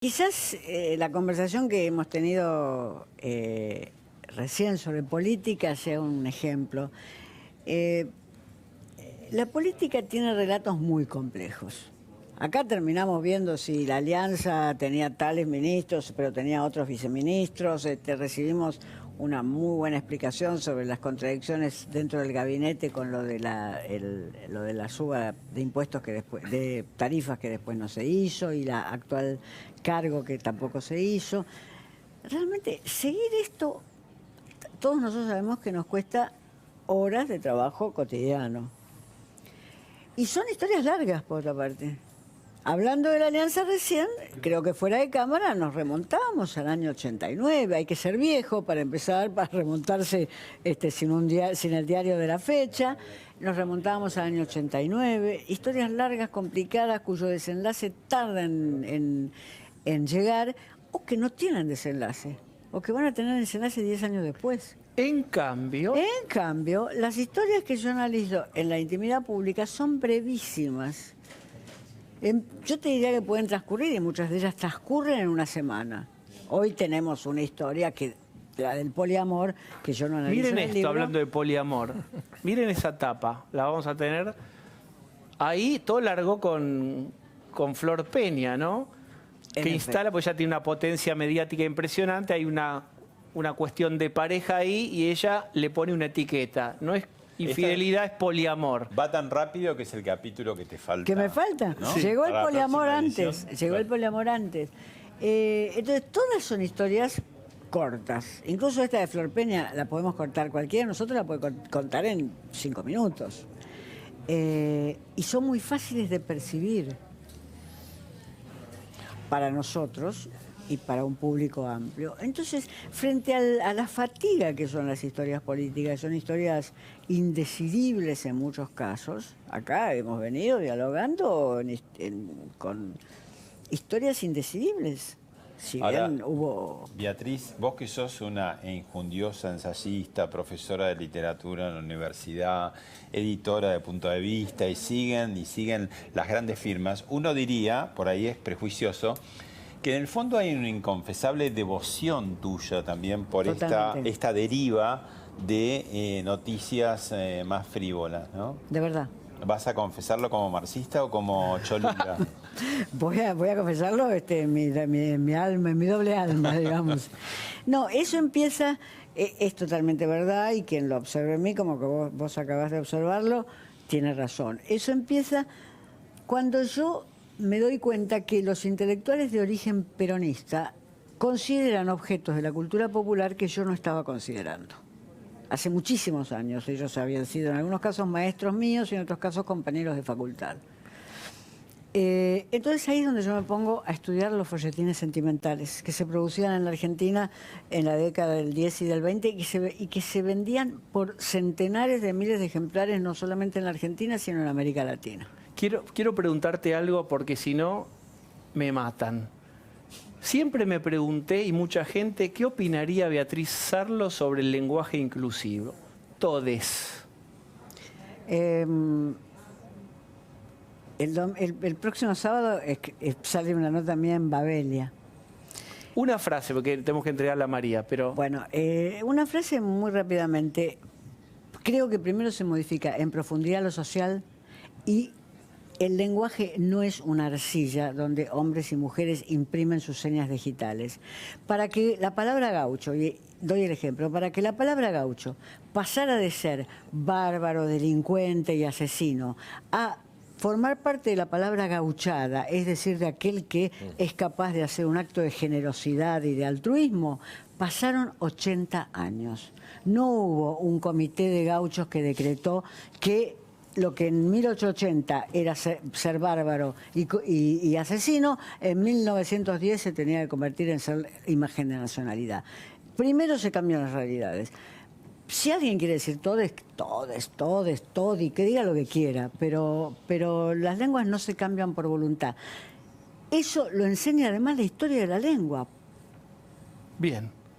Quizás la conversación que hemos tenido recién sobre política sea un ejemplo. La política tiene relatos muy complejos. Acá terminamos viendo si la alianza tenía tales ministros, pero tenía otros viceministros. Recibimos una muy buena explicación sobre las contradicciones dentro del gabinete con lo de la suba de impuestos que después, de tarifas que después no se hizo, y la actual cargo que tampoco se hizo. Realmente, seguir esto, todos nosotros sabemos que nos cuesta horas de trabajo cotidiano. Y son historias largas, por otra parte. Hablando de la alianza recién, creo que fuera de cámara nos remontábamos al año 89. Hay que ser viejo para empezar, para remontarse sin el diario de la fecha. Nos remontábamos al año 89. Historias largas, complicadas, cuyo desenlace tarda en llegar, o que no tienen desenlace, o que van a tener desenlace 10 años después. En cambio, las historias que yo analizo en la intimidad pública son brevísimas. Yo te diría que pueden transcurrir, y muchas de ellas transcurren en una semana. Hoy tenemos una historia, la del poliamor, que yo no analizo. Miren en el esto, libro. hablando de poliamor. Miren esa tapa, la vamos a tener. Ahí todo largó con Flor Peña, ¿no? Que instala, pues ya tiene una potencia mediática impresionante, hay una cuestión de pareja ahí y ella le pone una etiqueta. No es infidelidad, es poliamor. Va tan rápido que es el capítulo que te falta. ¿Que me falta? ¿No? Sí. Llegó el Para la poliamor próxima antes. edición. Llegó el poliamor antes. Entonces, todas son historias cortas. Incluso esta de Flor Peña la podemos cortar cualquiera. Nosotros la podemos contar en 5 minutos. Y son muy fáciles de percibir para nosotros y para un público amplio. Entonces, frente a la fatiga que son las historias políticas, son historias indecidibles en muchos casos. Acá hemos venido dialogando con historias indecidibles. Si Ahora, bien hubo... Beatriz, vos que sos una enjundiosa ensayista, profesora de literatura en la universidad, editora de Punto de Vista, y siguen las grandes firmas, uno diría, por ahí es prejuicioso, que en el fondo hay una inconfesable devoción tuya también por esta deriva de noticias más frívolas, ¿no? De verdad. ¿Vas a confesarlo como marxista o como cholula? Voy a confesarlo en mi alma, en mi doble alma, digamos. No, eso empieza, es totalmente verdad, y quien lo observe en mí, como que vos acabás de observarlo, tiene razón. Eso empieza cuando yo me doy cuenta que los intelectuales de origen peronista consideran objetos de la cultura popular que yo no estaba considerando. Hace muchísimos años ellos habían sido en algunos casos maestros míos y en otros casos compañeros de facultad. Entonces ahí es donde yo me pongo a estudiar los folletines sentimentales que se producían en la Argentina en la década del 10 y del 20 y que se vendían por centenares de miles de ejemplares, no solamente en la Argentina, sino en América Latina. Quiero preguntarte algo porque si no, me matan. Siempre me pregunté, y mucha gente, ¿qué opinaría Beatriz Sarlo sobre el lenguaje inclusivo? Todes. El próximo sábado sale una nota mía en Babelia. Una frase, porque tenemos que entregarla a María, pero... Bueno, una frase muy rápidamente. Creo que primero se modifica en profundidad lo social, y el lenguaje no es una arcilla donde hombres y mujeres imprimen sus señas digitales. Para que la palabra gaucho, y doy el ejemplo, para que la palabra gaucho pasara de ser bárbaro, delincuente y asesino a formar parte de la palabra gauchada, es decir, de aquel que es capaz de hacer un acto de generosidad y de altruismo, pasaron 80 años. No hubo un comité de gauchos que decretó que lo que en 1880 era ser bárbaro y asesino, en 1910 se tenía que convertir en ser imagen de nacionalidad. Primero se cambian las realidades. Si alguien quiere decir todes, todi, que diga lo que quiera, pero las lenguas no se cambian por voluntad. Eso lo enseña además la historia de la lengua. Bien.